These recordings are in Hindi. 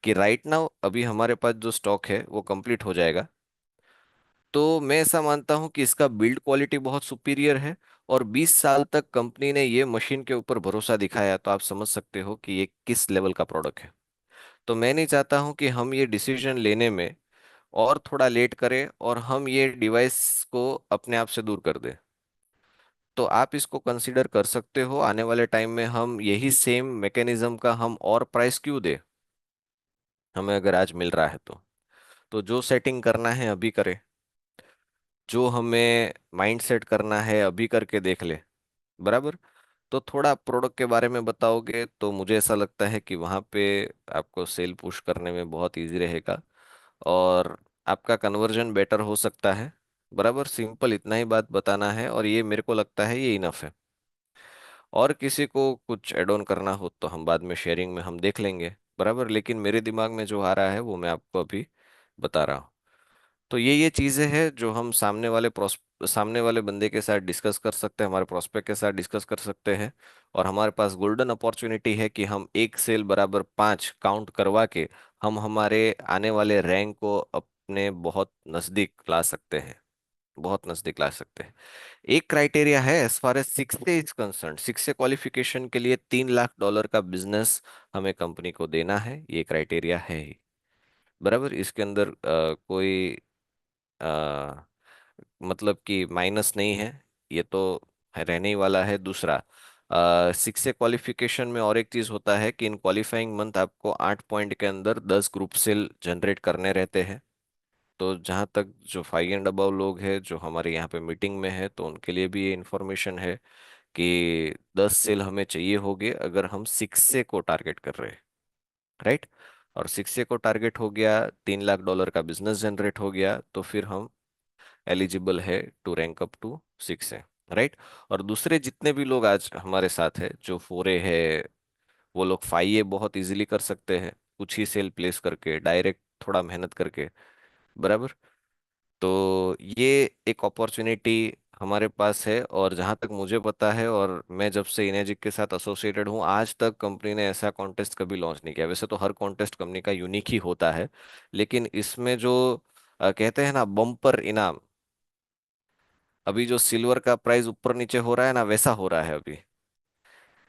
कि राइट नाउ अभी हमारे पास जो स्टॉक है वो कंप्लीट हो जाएगा, तो मैं ऐसा मानता हूं कि इसका बिल्ड क्वालिटी बहुत सुपीरियर है। और 20 साल तक कंपनी ने ये मशीन के ऊपर भरोसा दिखाया, तो आप समझ सकते हो कि ये किस लेवल का प्रोडक्ट है। तो मैं नहीं चाहता हूं कि हम ये डिसीजन लेने में और थोड़ा लेट करें और हम ये डिवाइस को अपने आप से दूर कर दें। तो आप इसको कंसीडर कर सकते हो, आने वाले टाइम में हम यही सेम मैकेनिज्म का हम और प्राइस क्यों दे, हमें अगर आज मिल रहा है तो जो सेटिंग करना है अभी करें, जो हमें माइंड सेट करना है अभी करके देख ले। बराबर। तो थोड़ा प्रोडक्ट के बारे में बताओगे तो मुझे ऐसा लगता है कि वहाँ पे आपको सेल पुश करने में बहुत इजी रहेगा, और आपका कन्वर्जन बेटर हो सकता है। बराबर, सिंपल इतना ही बात बताना है, और ये मेरे को लगता है ये इनफ है। और किसी को कुछ एड ऑन करना हो तो हम बाद में शेयरिंग में हम देख लेंगे। बराबर, लेकिन मेरे दिमाग में जो आ रहा है वो मैं आपको अभी बता रहा हूँ। तो ये चीजें हैं जो हम सामने वाले बंदे के साथ डिस्कस कर सकते हैं, हमारे प्रोस्पेक्ट के साथ डिस्कस कर सकते हैं। और हमारे पास गोल्डन अपॉर्चुनिटी है कि हम एक सेल बराबर 5 काउंट करवा के हम हमारे आने वाले रैंक को अपने बहुत नजदीक ला सकते हैं, बहुत नजदीक ला सकते हैं। एक क्राइटेरिया है एज फार एज सिक्स से इज कंसर्न, सिक्स से क्वालिफिकेशन के लिए $3 लाख का बिजनेस हमें कंपनी को देना है, ये क्राइटेरिया है ही। बराबर, इसके अंदर कोई अ, मतलब कि माइनस नहीं है, ये तो रहने ही वाला है। दूसरा, सिक्स से क्वालिफिकेशन में और एक चीज होता है कि इन क्वालिफाइंग मंथ आपको 8 पॉइंट के अंदर 10 ग्रुप सेल जनरेट करने रहते हैं। तो जहाँ तक जो 5 एंड अबव लोग हैं जो हमारे यहाँ पे मीटिंग में है, तो उनके लिए भी ये इन्फॉर्मेशन है कि 10 सेल हमें चाहिए होंगे अगर हम सिक्स से को टारगेट कर रहे हैं। राइट। और सिक्स से को टारगेट हो गया, $3 लाख का बिजनेस जनरेट हो गया, तो फिर हम एलिजिबल है to rank up to six है। राइट। और दूसरे जितने भी लोग आज हमारे साथ है जो फोरे है, वो लोग 5 बहुत इजीली कर सकते हैं, कुछ ही सेल प्लेस करके डायरेक्ट, थोड़ा मेहनत करके। बराबर। तो ये एक अपॉर्चुनिटी हमारे पास है। और जहाँ तक मुझे पता है, और मैं जब से इनेजिक के साथ एसोसिएटेड हूँ, आज तक कंपनी ने ऐसा कॉन्टेस्ट कभी लॉन्च नहीं किया। वैसे तो हर कॉन्टेस्ट कंपनी का यूनिक ही होता है, लेकिन इसमें जो कहते हैं ना बम्पर इनाम, अभी जो सिल्वर का प्राइस ऊपर नीचे हो रहा है ना, वैसा हो रहा है अभी।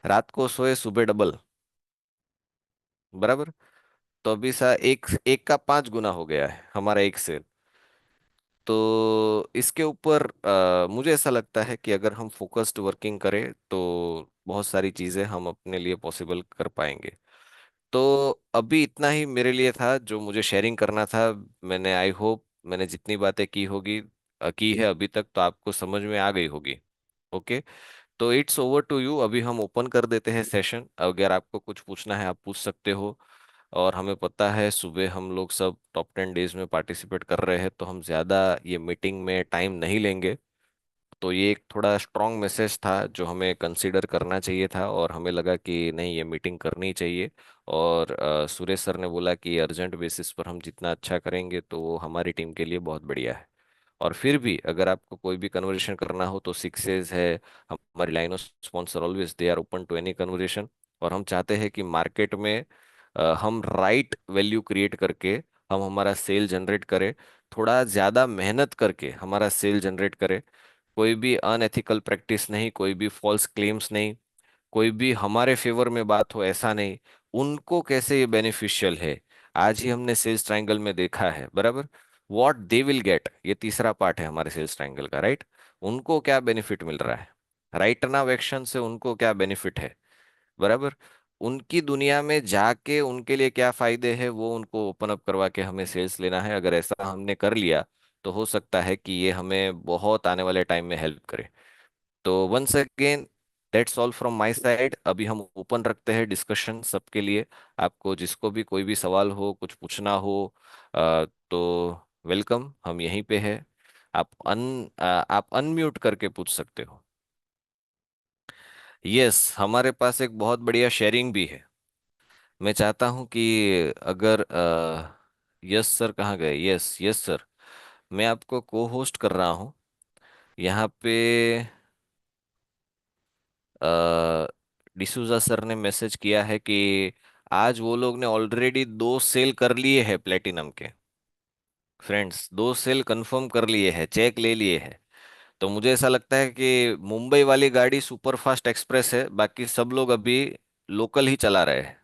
रात को सोए सुबह डबल। बराबर। तो अभी सा एक एक का 5 गुना हो गया है हमारा एक से। तो इसके ऊपर मुझे ऐसा लगता है कि अगर हम फोकस्ड वर्किंग करें तो बहुत सारी चीजें हम अपने लिए पॉसिबल कर पाएंगे। तो अभी इतना ही मेरे लिए था जो मुझे शेयरिंग करना था। मैंने आई होप मैंने जितनी बातें की होगी की है अभी तक, तो आपको समझ में आ गई होगी। ओके। तो इट्स ओवर टू यू, अभी हम ओपन कर देते हैं सेशन। अगर आपको कुछ पूछना है आप पूछ सकते हो। और हमें पता है सुबह हम लोग सब टॉप 10 डेज में पार्टिसिपेट कर रहे हैं, तो हम ज़्यादा ये मीटिंग में टाइम नहीं लेंगे। तो ये एक थोड़ा स्ट्रॉन्ग मैसेज था जो हमें कंसीडर करना चाहिए था, और हमें लगा कि नहीं, ये मीटिंग करनी चाहिए। और सुरेश सर ने बोला कि अर्जेंट बेसिस पर हम जितना अच्छा करेंगे तो वो हमारी टीम के लिए बहुत बढ़िया है। और फिर भी अगर आपको कोई भी कन्वर्सेशन करना हो तो सिक्सेज है, हमारी line of sponsor always they are open to any conversation. और हम चाहते हैं कि मार्केट में हम राइट वैल्यू क्रिएट करके हम हमारा सेल जनरेट करें, थोड़ा ज़्यादा मेहनत करके हमारा सेल जनरेट करें। कोई भी अनएथिकल प्रैक्टिस नहीं, कोई भी फॉल्स क्लेम्स नहीं, कोई भी हमारे फेवर में बात हो ऐसा नहीं। उनको कैसे ये बेनिफिशियल है, आज ही हमने सेल्स ट्रायंगल में देखा है। बराबर। व्हाट दे विल गेट, ये तीसरा पार्ट है हमारे सेल्स ट्रायंगल का। राइट। उनको क्या बेनिफिट मिल रहा है, राइट नाउ एक्शन से उनको क्या बेनिफिट है। बराबर। उनकी दुनिया में जाके उनके लिए क्या फायदे हैं वो उनको ओपन अप करवा के हमें सेल्स लेना है। अगर ऐसा हमने कर लिया तो हो सकता है कि ये हमें बहुत आने वाले टाइम में हेल्प करे। तो once again, that's all from my side. अभी हम ओपन रखते हैं डिस्कशन सबके लिए। आपको जिसको भी कोई भी सवाल हो, कुछ पूछना हो, तो वेलकम, हम यहीं पे है। आप अनम्यूट करके पूछ सकते हो। यस, हमारे पास एक बहुत बढ़िया शेयरिंग भी है। मैं चाहता हूं कि अगर यस सर कहाँ गए, यस यस सर, मैं आपको को होस्ट कर रहा हूँ यहाँ पे। डिसूजा सर ने मैसेज किया है कि आज वो लोग ने ऑलरेडी 2 सेल कर लिए हैं प्लेटिनम के। फ्रेंड्स, 2 सेल कंफर्म कर लिए हैं, चेक ले लिए हैं। तो मुझे ऐसा लगता है कि मुंबई वाली गाड़ी सुपर फास्ट एक्सप्रेस है, बाकी सब लोग अभी लोकल ही चला रहे हैं।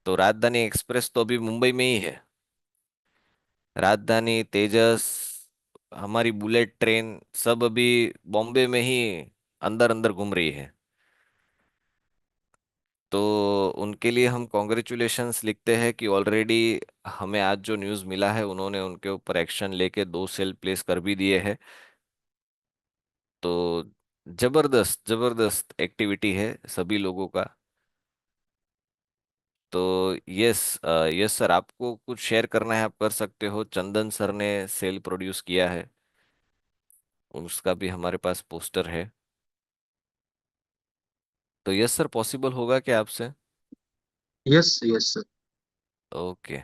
तो राजधानी एक्सप्रेस तो अभी मुंबई में ही है। राजधानी, तेजस, हमारी बुलेट ट्रेन सब अभी बॉम्बे में ही अंदर अंदर घूम रही है। तो उनके लिए हम कॉन्ग्रेचुलेशंस लिखते हैं कि ऑलरेडी हमें आज जो न्यूज़ मिला है, उन्होंने उनके ऊपर एक्शन लेके 2 सेल प्लेस कर भी दिए हैं। तो जबरदस्त जबरदस्त एक्टिविटी है सभी लोगों का। तो यस, यस सर, आपको कुछ शेयर करना है आप कर सकते हो। चंदन सर ने सेल प्रोड्यूस किया है, उसका भी हमारे पास पोस्टर है। तो यस सर, पॉसिबल होगा क्या आपसे? Yes yes sir. ओके।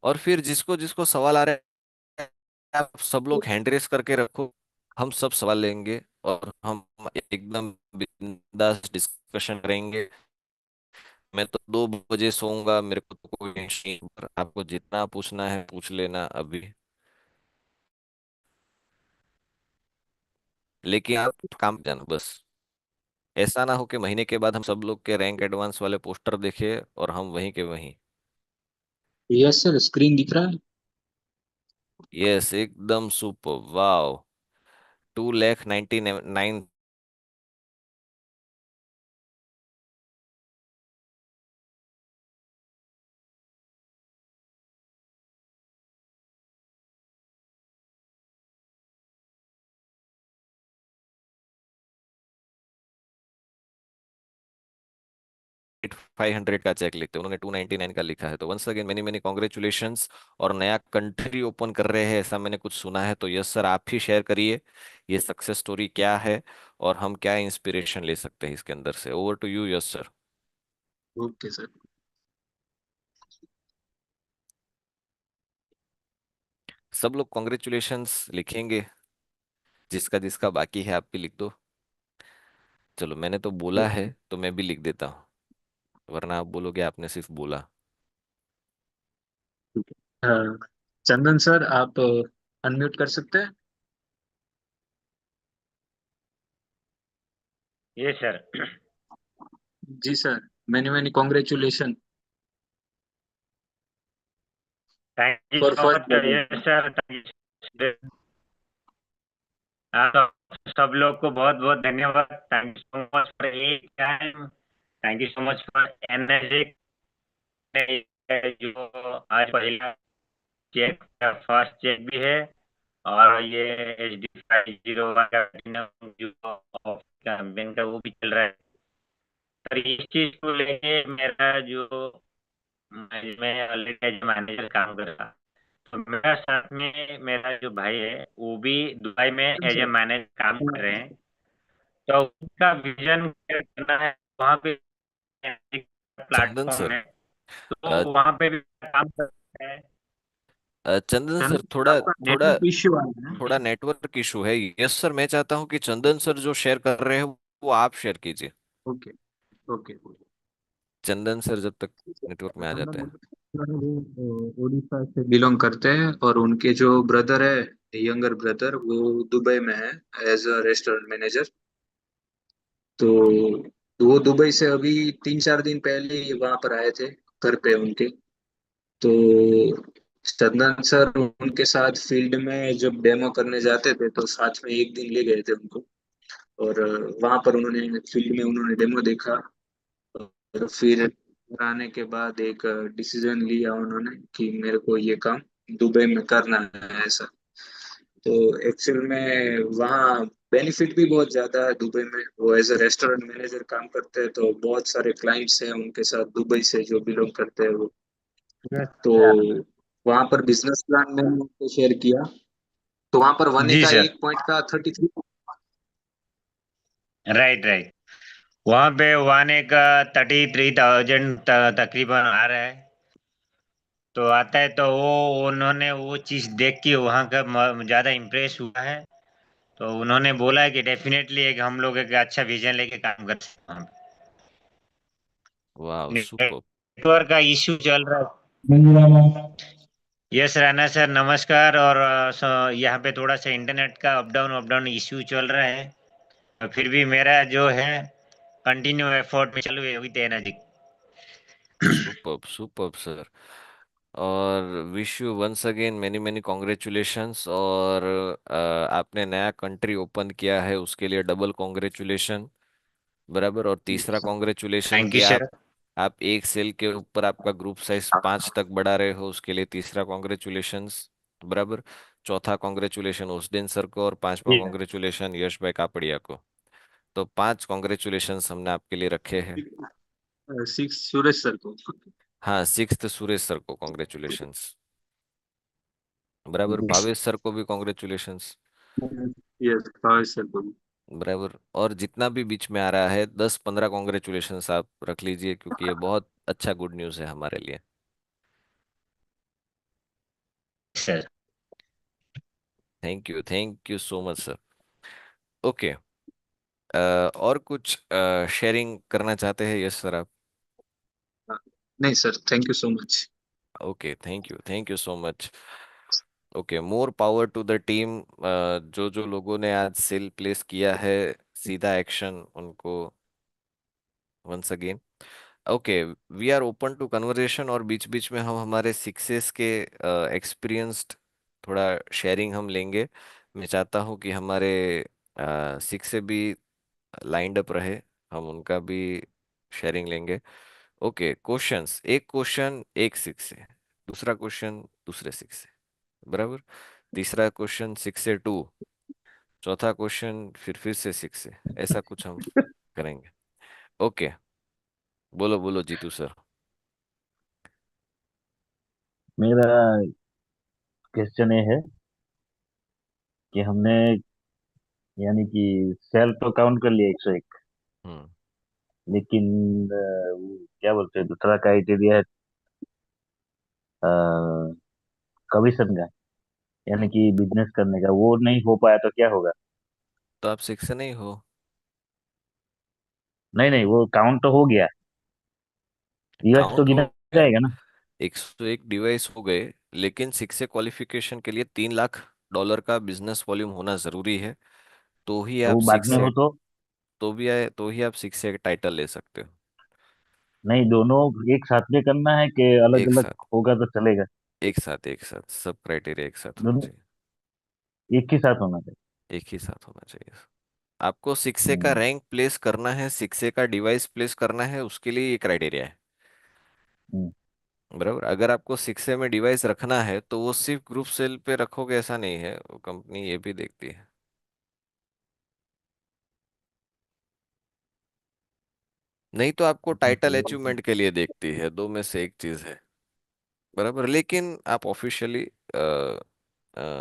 और फिर जिसको जिसको सवाल आ रहा है, आप सब लोग हैंड रेस करके रखो, हम सब सवाल लेंगे और हम एकदम बिंदास डिस्कशन करेंगे। मैं तो 2 बजे सोऊंगा, मेरे को तो कोई टेंशन नहीं, पर आपको जितना पूछना है पूछ लेना अभी। लेकिन आप काम जाना बस। ऐसा ना हो कि महीने के बाद हम सब लोग के रैंक एडवांस वाले पोस्टर देखे और हम वहीं के वहीं। यस सर, स्क्रीन दिख रहा है। यस, एकदम सुपर, वाह। 2,99,000। 500 का चेक लिखते, उन्होंने 299 का लिखा है। तो once again many many congratulations. और नया कंट्री ओपन कर रहे हैं ऐसा मैंने कुछ सुना है, तो यस सर, आप ही शेयर करिए ये सक्सेस स्टोरी क्या है और हम क्या इंस्पिरेशन ले सकते हैं इसके अंदर से। Over to you, yes sir. Okay sir. सब लोग कॉन्ग्रेचुलेशंस लिखेंगे, जिसका जिसका बाकी है आप भी लिख दो। चलो, मैंने तो बोला है ओके। तो मैं भी लिख देता हूँ, वरना आप बोलोगे आपने सिर्फ बोला। ठीक है। चंदन सर, आप अनम्यूट कर सकते हैं। ये सर। जी sir. Many many congratulation thank you for so first much. Level. Yes sir, thank you. आप सब लोग को बहुत बहुत धन्यवाद। Thank you so much for a time. Thank you so much for energy. जो आज पहला चेक, फर्स्ट चेक भी है। और ये HD 501 का जो कैंपेन का वो भी चल रहा है। पर इस चीज को लेके मेरा जो, मैं ऑलरेडी एज मैनेजर काम कर रहा। तो मेरा साथ में मेरा जो भाई है वो भी दुबई में एज ए मैनेजर काम कर रहे हैं। तो उसका विजन करना है वहाँ पे, एक चंदन प्लेटफॉर्म सर, है। तो अ, वहाँ पे भी काम करते हैं। चंदन सर, चंदन सर, थोड़ा आपका थोड़ा नेटवर्क इश्यू आ रहा है। थोड़ा नेटवर्क इशू है। यस सर, मैं चाहता हूँ कि चंदन सर जो शेयर कर रहे हैं वो आप शेयर कीजिए। Okay okay. चंदन सर जब तक नेटवर्क में आ चंदन जाते हैं। सर वो उड़ीसा से बिलोंग करते हैं, और उनके जो ब्रदर है, यंगर ब्रदर, वो दुबई में है एज अ रेस्टोरेंट मैनेजर। तो वो दुबई से अभी 3-4 दिन पहले ही वहां पर आए थे, घर पे उनके। तो चंदन सर उनके साथ फील्ड में जब डेमो करने जाते थे तो साथ में एक दिन ले गए थे उनको। और वहां पर उन्होंने फील्ड में उन्होंने डेमो देखा। और फिर घर आने के बाद एक डिसीजन लिया उन्होंने कि मेरे को ये काम दुबई में करना है, ऐसा। तो एक्चुअल में वहाँ बेनिफिट भी बहुत ज्यादा है दुबई में। वो एज अ रेस्टोरेंट मैनेजर काम करते हैं, तो बहुत सारे क्लाइंट्स हैं उनके साथ दुबई से जो बिलोंग करते हैं वो। यस तो सर। वहाँ पर बिजनेस प्लान मैंने उनको शेयर किया। तो वहाँ पर वन जी का सर। एक पॉइंट का 33। Right right. वहाँ पे वन का 33,000 तकरीबन आ रहा है। तो आता है तो वो उन्होंने वो चीज़ देख के वहाँ का ज़्यादा इम्प्रेस हुआ है। तो उन्होंने बोला है कि डेफिनेटली एक हम लोग एक अच्छा विजन लेके काम करते हैं वहाँ पे। वाह सुपर। नेटवर्क का इश्यू चल रहा है। यस राणा सर, नमस्कार। और यहाँ पे थोड़ा सा इंटरनेट का अप डाउन इश्यू चल रहा है। फिर भी मेरा जो है कंटिन्यू एफर्ट में चालू है with energy. Super super sir. और wish you once again many many congratulations. और आपने नया कंट्री ओपन किया है उसके लिए डबल कॉन्ग्रेचुलेशन। बराबर। और तीसरा कॉन्ग्रेचुलेशन थैंक कि यू सर। आप एक सेल के ऊपर आपका ग्रुप साइज 5 तक बढ़ा रहे हो, उसके लिए तीसरा कॉन्ग्रेचुलेशंस। बराबर। चौथा कॉन्ग्रेचुलेशन उसदिन सर को, और पांचवा जी कॉन्ग्रेचुलेशन यश भाई कापड़िया को। तो 5 कॉन्ग्रेचुलेशंस हमने आपके लिए रखे हैं। सिक्स सूरज सर को। हाँ, सिक्स्थ सुरेश सर को कॉन्ग्रेचुलेशंस। बराबर। भावेश सर को भी कॉन्ग्रेचुलेशंस। यस भावेश सर को भी। बराबर। और जितना भी बीच में आ रहा है 10-15 कॉन्ग्रेचुलेशंस आप रख लीजिए, क्योंकि ये बहुत अच्छा गुड न्यूज़ है हमारे लिए। Sir. Thank you so much sir. Okay. और कुछ शेयरिंग करना चाहते हैं यस सर आप? हाँ, नहीं sir, thank you so much. Okay, thank you so much. Okay, more power to the team. जो जो लोगों ने आज सेल प्लेस किया है, सीधा एक्शन उनको once again. Okay, we are open to conversation. और बीच बीच में हम हमारे सक्सेस के एक्सपीरियंस्ड थोड़ा शेयरिंग हम लेंगे। मैं चाहता हूँ कि हमारे सिक्स से भी लाइंड अप रहे, हम उनका भी शेयरिंग लेंगे। Okay, questions. एक क्वेश्चन एक सिक्स से, दूसरा क्वेश्चन दूसरे सिक्स से। बराबर। तीसरा क्वेश्चन 6 से 2। चौथा क्वेश्चन फिर से 6 से। ऐसा कुछ हम करेंगे। ओके, बोलो बोलो जीतू सर। मेरा क्वेश्चन ये है कि हमने यानी कि सेल तो काउंट कर लिया 101, हम्म। लेकिन वो क्या बोलते हैं, दूसरा क्राइटेरिया है कमीशन का, यानी कि बिजनेस करने का, वो नहीं हो पाया तो क्या होगा? तो आप 6 से नहीं हो। नहीं नहीं, वो काउंट तो हो गया, डिवाइस तो काउंट गिना हो गया। जाएगा ना? 101 डिवाइस हो गए, लेकिन 6 से क्वालिफिकेशन के लिए $3 लाख का बिजनेस वॉल्यूम होना जरूरी है। तो ही तो आप वो बाद सिक्स में से हो तो? तो ही आप 6 से टाइटल ले सकते हो। नहीं, दोनों एक साथ में करना है कि अलग एक अलग साथ, होगा तो चलेगा? एक साथ सब क्राइटेरिया एक साथ होना दोनों चाहिए। एक ही साथ होना चाहिए? एक ही साथ होना चाहिए। आपको 6 का हम्म। रैंक प्लेस करना है, 6 का डिवाइस प्लेस करना है, उसके लिए ये क्राइटेरिया है। हम्म। बराबर। अगर आपको 6 में डिवाइस रखना है तो वो सिर्फ ग्रुप सेल पे रखोगे ऐसा नहीं है, वो कंपनी ये भी देखती है। नहीं तो आपको टाइटल अचीवमेंट के लिए देखती है, दो में से एक चीज है। बराबर। लेकिन आप ऑफिशियली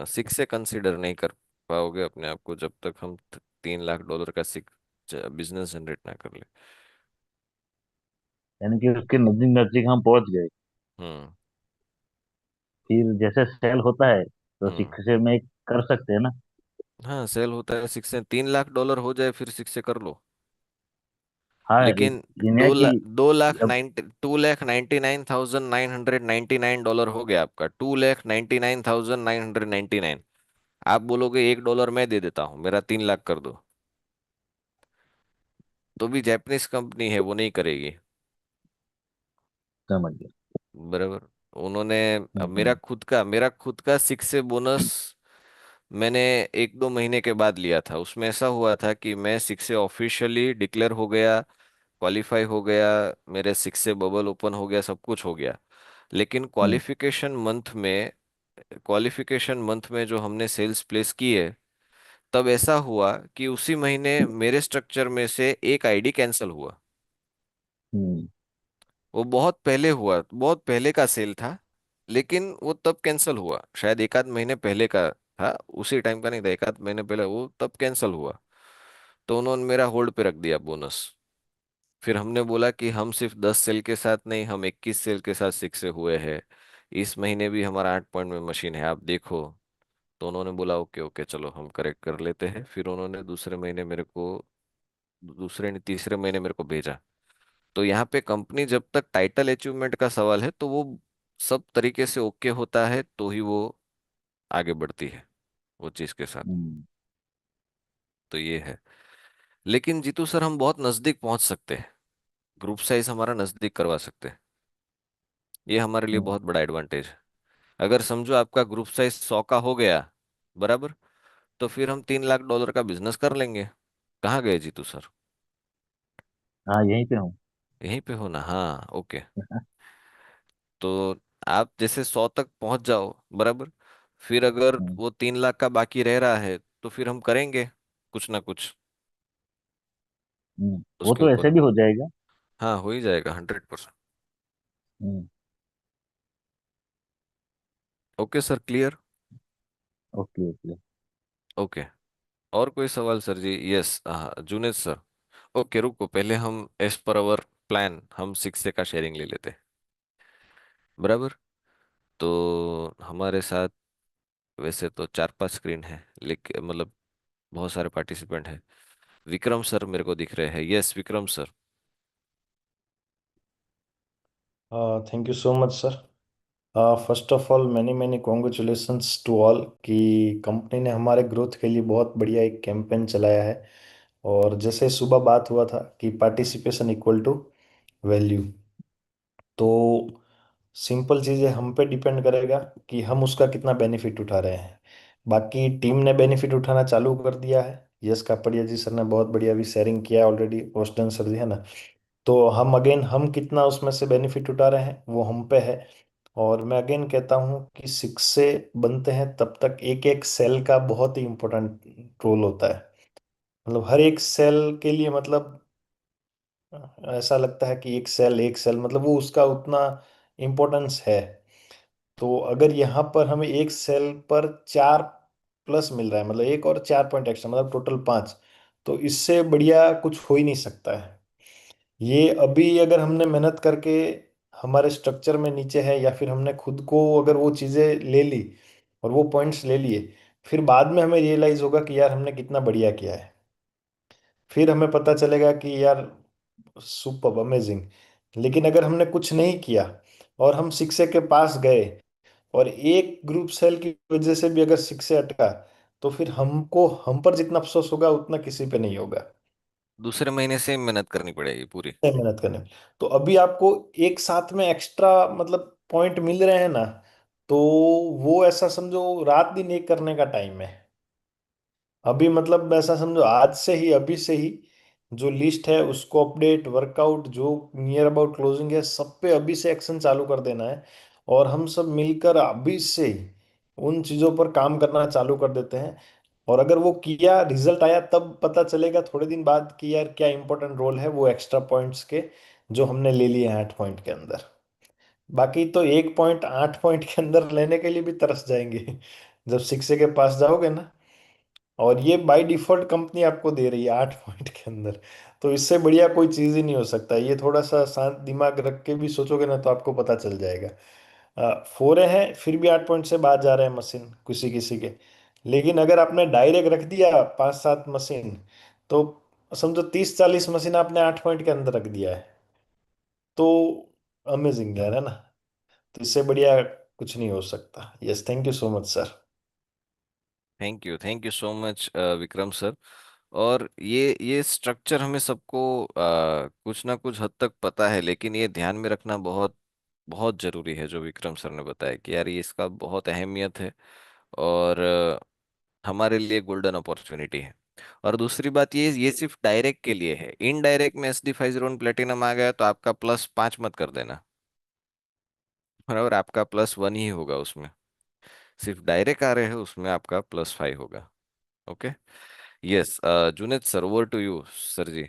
6 से कंसिडर नहीं कर पाओगे अपने आप को जब तक हम $3 लाख का सिक्स बिजनेस जनरेट ना कर ले। यानी कि उसके नजदीक नजदीक हम पहुंच गए, हम्म। फिर जैसे सेल होता है तो हम्म। शिक्षे में कर सकते हैं ना? हाँ, सेल होता है 6 से, $3 लाख हो जाए फिर 6 से कर लो। हाँ, लेकिन लेकिन है दो कि लाख दो लाख जब 2,99,999 हो गया आपका। $2,99,999। आप बोलोगे $1 मैं दे देता हूँ, मेरा 3 लाख कर दो, तो भी जापानीज कंपनी है, वो नहीं करेगी। समझ गया। बराबर। उन्होंने अब हम्म। मेरा खुद का 6 से बोनस मैंने 1-2 महीने के बाद लिया था। उसमें ऐसा हुआ था कि मैं 6 से ऑफिशियली डिक्लेयर हो गया, क्वालिफाई हो गया, मेरे 6 से बबल ओपन हो गया, सब कुछ हो गया। लेकिन हम्म। क्वालिफिकेशन मंथ में जो हमने सेल्स प्लेस की है, तब ऐसा हुआ कि उसी महीने मेरे स्ट्रक्चर में से एक आईडी कैंसिल हुआ। हम्म। वो बहुत पहले हुआ, बहुत पहले का सेल था, लेकिन वो तब कैंसिल हुआ, शायद एक आध महीने पहले का था। उसी टाइम का नहीं था, एक आध महीने पहले वो तब कैंसिल हुआ। तो उन्होंने मेरा होल्ड पे रख दिया बोनस। फिर हमने बोला कि हम सिर्फ 10 सेल के साथ नहीं, हम 21 सेल के साथ 6 से हुए हैं। इस महीने भी हमारा 8 पॉइंट में मशीन है, आप देखो। तो उन्होंने बोला ओके ओके चलो हम करेक्ट कर लेते हैं। फिर उन्होंने दूसरे महीने मेरे को, दूसरे नहीं तीसरे महीने मेरे को भेजा। तो यहाँ पे कंपनी जब तक टाइटल अचीवमेंट का सवाल है तो वो सब तरीके से ओके होता है तो ही वो आगे बढ़ती है वो चीज के साथ। हम्म। तो ये है। लेकिन जीतू सर हम बहुत नजदीक पहुंच सकते हैं, ग्रुप साइज हमारा नजदीक करवा सकते हैं। ये हमारे लिए हम्म। बहुत बड़ा एडवांटेज है। अगर समझो आपका ग्रुप साइज 100 का हो गया, बराबर, तो फिर हम $3 लाख का बिजनेस कर लेंगे। कहाँ गए जीतू सर? हाँ, यहीं पे हूँ। यहीं पे हो ना? हाँ, ओके। तो आप जैसे 100 तक पहुंच जाओ, बराबर, फिर अगर हम्म। वो 3 लाख का बाकी रह रहा है तो फिर हम करेंगे कुछ ना कुछ वो उसके तो ऊपर। ऐसे भी हो जाएगा। हाँ, हो ही जाएगा 100%। Hmm. Okay sir, clear. Okay okay. Okay. और कोई सवाल सर जी? यस, हाँ जुनेद सर। ओके, रुको, पहले हम एज पर अवर प्लान हम 6 का शेयरिंग ले लेते हैं, बराबर। तो हमारे साथ वैसे तो 4-5 स्क्रीन है, लेकिन मतलब बहुत सारे पार्टिसिपेंट हैं। विक्रम सर मेरे को दिख रहे हैं। Yes Vikram sir. Thank you so much sir. First of all many many congratulations to all कि कंपनी ने हमारे ग्रोथ के लिए बहुत बढ़िया एक कैंपेन चलाया है। और जैसे सुबह बात हुआ था कि पार्टिसिपेशन इक्वल टू वैल्यू, तो सिंपल चीज़ है, हम पे डिपेंड करेगा कि हम उसका कितना बेनिफिट उठा रहे हैं। बाकी टीम ने बेनिफिट उठाना चालू कर दिया है। यश कापड़िया जी सर ने बहुत बढ़िया अभी शेयरिंग किया ऑलरेडी, रोस्टन सर जी है ना। तो हम अगेन हम कितना उसमें से बेनिफिट उठा रहे हैं वो हम पे है। और मैं अगेन कहता हूँ कि सिक्स से बनते हैं तब तक एक एक सेल का बहुत ही इम्पोर्टेंट रोल होता है। मतलब हर एक सेल के लिए मतलब ऐसा लगता है कि एक सेल मतलब वो उसका उतना इम्पोर्टेंस है। तो अगर यहाँ पर हमें एक सेल पर 4 प्लस मिल रहा है, मतलब एक और 4 पॉइंट एक्स्ट्रा, मतलब टोटल 5, तो इससे बढ़िया कुछ हो ही नहीं सकता है। ये अभी अगर हमने मेहनत करके हमारे स्ट्रक्चर में नीचे है, या फिर हमने खुद को अगर वो चीज़ें ले ली और वो पॉइंट्स ले लिए, फिर बाद में हमें रियलाइज होगा कि यार हमने कितना बढ़िया किया है। फिर हमें पता चलेगा कि यार सुपर अमेजिंग। लेकिन अगर हमने कुछ नहीं किया और हम शिक्षक के पास गए और एक ग्रुप सेल की वजह से भी अगर शिक्षक अटका, तो फिर हमको हम पर जितना अफसोस होगा उतना किसी पे नहीं होगा। दूसरे महीने से मेहनत करनी पड़ेगी पूरी। है मेहनत करने में। तो अभी आपको एक साथ में एक्स्ट्रा मतलब पॉइंट मिल रहे हैं ना, तो वो ऐसा समझो रात दिन एक करने का टाइम है। अभी मतलब ऐसा समझो आज से ही, अभी से ही जो लिस्ट है उसको अपडेट, वर्कआउट जो नियर अबाउट क्लोजिंग है सब पे अभी से एक्शन चालू कर देना है। और हम सब मिलकर अभी से ही उन चीज़ों पर काम करना चालू कर देते हैं। और अगर वो किया, रिजल्ट आया, तब पता चलेगा थोड़े दिन बाद कि यार क्या इंपॉर्टेंट रोल है वो एक्स्ट्रा पॉइंट्स के जो हमने ले लिए हैं 8 पॉइंट के अंदर। बाकी तो 1 पॉइंट 8 पॉइंट के अंदर लेने के लिए भी तरस जाएंगे जब शिक्षक के पास जाओगे ना। और ये बाय डिफॉल्ट कंपनी आपको दे रही है 8 पॉइंट के अंदर। तो इससे बढ़िया कोई चीज़ ही नहीं हो सकता। ये थोड़ा सा शांत दिमाग रख के भी सोचोगे ना तो आपको पता चल जाएगा। फोरे हैं फिर भी 8 पॉइंट से बाहर जा रहे हैं मशीन किसी किसी के। लेकिन अगर आपने डायरेक्ट रख दिया 5-7 मशीन, तो समझो 30-40 मशीन आपने 8 पॉइंट के अंदर रख दिया है। तो अमेजिंग यार, है ना। तो इससे बढ़िया कुछ नहीं हो सकता। Yes, thank you so much sir. Thank you so much Vikram sir. और ये स्ट्रक्चर हमें सबको कुछ ना कुछ हद तक पता है, लेकिन ये ध्यान में रखना बहुत बहुत जरूरी है जो विक्रम सर ने बताया कि यार ये इसका बहुत अहमियत है। और हमारे लिए गोल्डन अपॉर्चुनिटी है। और दूसरी बात ये सिर्फ डायरेक्ट के लिए है। इनडायरेक्ट में SD 501 प्लेटिनम आ गया तो आपका +5 मत कर देना, बराबर, आपका +1 ही होगा उसमें। सिर्फ डायरेक्ट आ रहे हैं उसमें आपका +5 होगा। Okay. Yes, Junaid sir, over to you sir ji.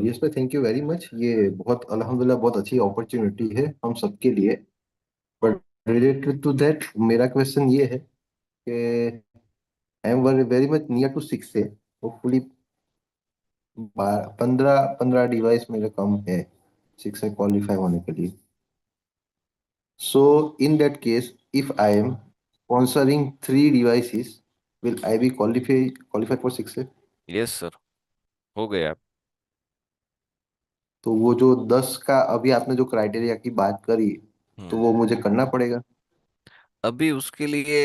Yes भाई, थैंक यू वेरी मच। ये बहुत अल्हम्दुलिल्लाह बहुत अच्छी अपॉर्चुनिटी है हम सबके लिए। बट रिलेटेड टू दैट मेरा क्वेश्चन ये है कि I am very much near to six से, होपफुली 15 डिवाइस मेरे कम है सिक्स से क्वालिफाई होने के लिए। So in that case if I am sponsoring 3 devices, will I be qualified for six से? यस सर, हो गए आप। तो वो जो 10 का अभी आपने जो क्राइटेरिया की बात करी, तो हम्म। वो मुझे करना पड़ेगा? अभी उसके लिए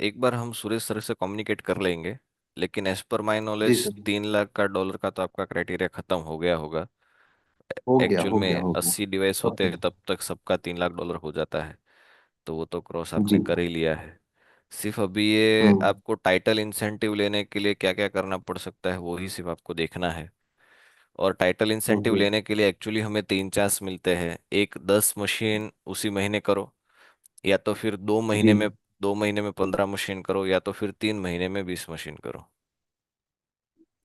एक बार हम सुरेश सर से कम्युनिकेट कर लेंगे, लेकिन एज पर माई जी नॉलेज सर। 3 लाख का डॉलर का तो आपका क्राइटेरिया खत्म हो गया होगा। हो गया, एक्चुअल हो गया, में हो गया। 80 डिवाइस होते ओके। हैं तब तक सबका 3 लाख डॉलर हो जाता है। तो वो तो क्रॉस आपने जी। कर ही लिया है। सिर्फ अभी ये हम्म। आपको टाइटल इंसेंटिव लेने के लिए क्या क्या करना पड़ सकता है वो ही सिर्फ आपको देखना है। और टाइटल इंसेंटिव ओके। लेने के लिए एक्चुअली हमें 3 चांस मिलते हैं। एक 10 मशीन उसी महीने करो, या तो फिर जी। 2 महीने में 15 मशीन करो, या तो फिर 3 महीने में 20 मशीन करो।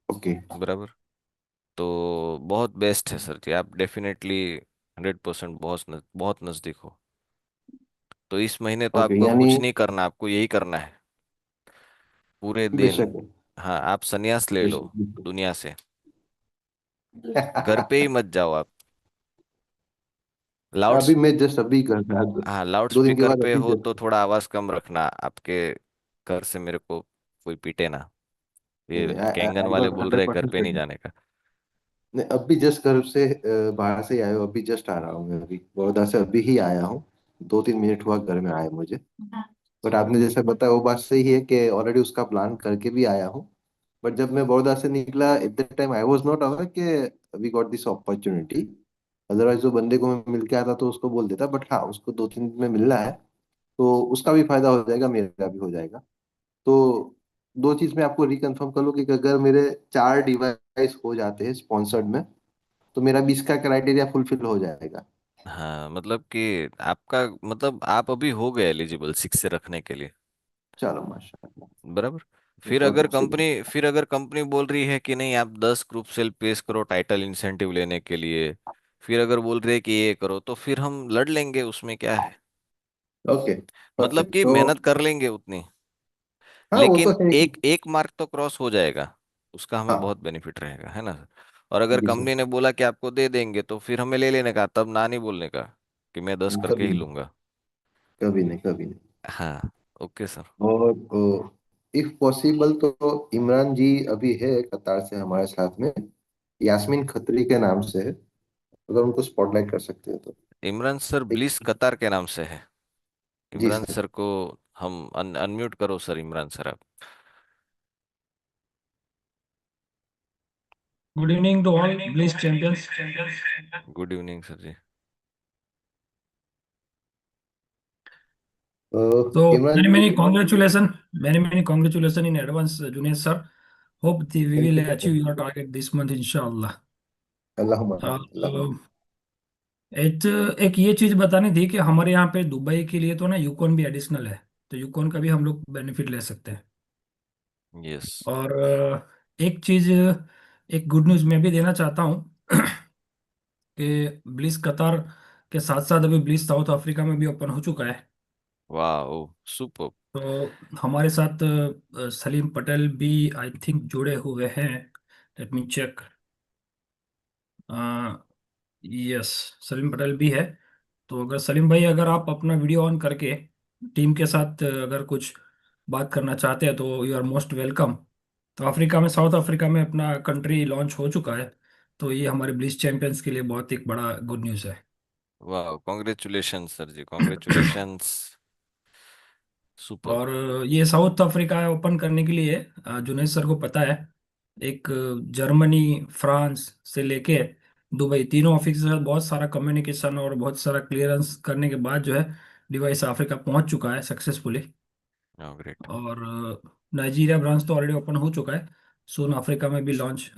ओके। बराबर। तो बहुत बेस्ट है सर जी, आप डेफिनेटली 100% बहुत नज़दीक हो। तो इस महीने तो ओके, आपको यानी कुछ नहीं करना, आपको यही करना है पूरे दिन। बेशक। हाँ, आप संन्यास ले लो बेशक, बेशक। दुनिया से। घर पे ही मत जाओ आप। लाउड अभी मैं जस्ट अभी कर रहा था। हाँ, लाउड 2 दिन के स्पीकर बाद पे अभी हो तो जस्ट। थोड़ा आवाज कम रखना आपके घर से, मेरे को कोई पीटे ना। ये कैंगन आई वाले गॉट बोल रहे घर 100% पे नहीं सेट। जाने का। नहीं, अभी जस्ट घर से बाहर से ही आया हूँ, अभी जस्ट आ रहा हूँ मैं, अभी बड़ौदा से अभी ही आया हूँ। 2-3 मिनट हुआ घर में आए मुझे। बट आपने जैसे बताया वो बात सही है कि ऑलरेडी उसका प्लान करके भी आया हूँ। बट जब मैं बड़ौदा से निकला at the time I was not aware कि we got this opportunity. Otherwise जो बंदे को मैं मिल के आता तो उसको बोल देता, बट हाँ, उसको 2-3 दिन में मिलना है। तो उसका भी फायदा हो जाएगा, मेरा भी हो जाएगा। तो दो चीज मैं आपको रिकन्फर्म कर लूँ कि अगर मेरे 4 डिवाइस हो जाते हैं स्पॉन्सर्ड में, तो मेरा 20 का क्राइटेरिया फुलफिल हो जाएगा। हाँ, मतलब कि आपका मतलब आप अभी हो गए एलिजिबल 6 से रखने के लिए। चलो माशाल्लाह। बराबर। ये तो फिर अगर कंपनी बोल रही है कि नहीं आप 10 ग्रुप सेल पेश करो टाइटल इंसेंटिव लेने के लिए, फिर अगर बोल रही है कि ये करो, तो फिर हम लड़ लेंगे, उसमें क्या है। ओके। ओके मतलब कि तो मेहनत कर लेंगे उतनी। हाँ, वो तो लेकिन है ही। एक एक मार्क तो क्रॉस हो जाएगा, उसका हमें बहुत हाँ। बेनिफिट रहेगा, है ना। और अगर जी सर। कंपनी ने बोला कि आपको दे देंगे, तो फिर हमें ले लेने का, तब ना नहीं बोलने का कि मैं 10 करके कभी ही नहीं, लूंगा। कभी नहीं, कभी नहीं। हाँ। Okay sir. और इफ पॉसिबल तो इमरान जी अभी है कतार से हमारे साथ में, यास्मीन खत्री के नाम से है, अगर उनको स्पॉटलाइट कर सकते हैं तो। इमरान सर एक। ब्लिस कतार के नाम से है। जी इमरान सर। सर को हम अनम्यूट करो सर, इमरान सर आप। Good evening to all Bliss champions. Good evening sir ji. तो So Imran many ji. many congratulations, many congratulations in advance, Junaid sir. Hope we thank will you sir. achieve your target this month, inshallah. अल्लाहुम्मा Uh, आमीन, अल्लाहुम्मा एक एक ये चीज बतानी थी कि हमारे यहाँ पे दुबई के लिए तो ना यूकॉन भी एडिशनल है, तो यूकॉन का भी हम लोग बेनिफिट ले सकते हैं। यस। और एक चीज, एक गुड न्यूज मैं भी देना चाहता हूँ कि ब्लिस कतार के साथ साथ अभी ब्लिस साउथ अफ्रीका में भी ओपन हो चुका है। वाह, सुपर। तो हमारे साथ सलीम पटेल भी आई थिंक जुड़े हुए हैं। Let me check. Yes, Salim Patel भी है। तो अगर सलीम भाई, अगर आप अपना वीडियो ऑन करके टीम के साथ अगर कुछ बात करना चाहते हैं तो यू आर मोस्ट वेलकम। तो अफ्रीका में, साउथ अफ्रीका में अपना कंट्री लॉन्च हो चुका है। तो ये हमारे ब्लिस चैंपियंस के लिए बहुत एक बड़ा गुड न्यूज़ है। वाह, कॉन्ग्रेचुलेशन सर जी, कॉन्ग्रेचुलेशंस। सुपर। और ये साउथ अफ्रीका ओपन करने के लिए जुनेद सर को पता है, एक जर्मनी, फ्रांस से लेके दुबई, तीनों ऑफिस के साथ बहुत सारा कम्युनिकेशन और बहुत सारा क्लियरेंस करने के बाद जो है डिवाइस अफ्रीका पहुंच चुका है सक्सेसफुली। ग्रेट। और नाइजीरिया ब्रांच तो ऑलरेडी ओपन हो चुका है। सोन अफ्रीका में भी लॉन्च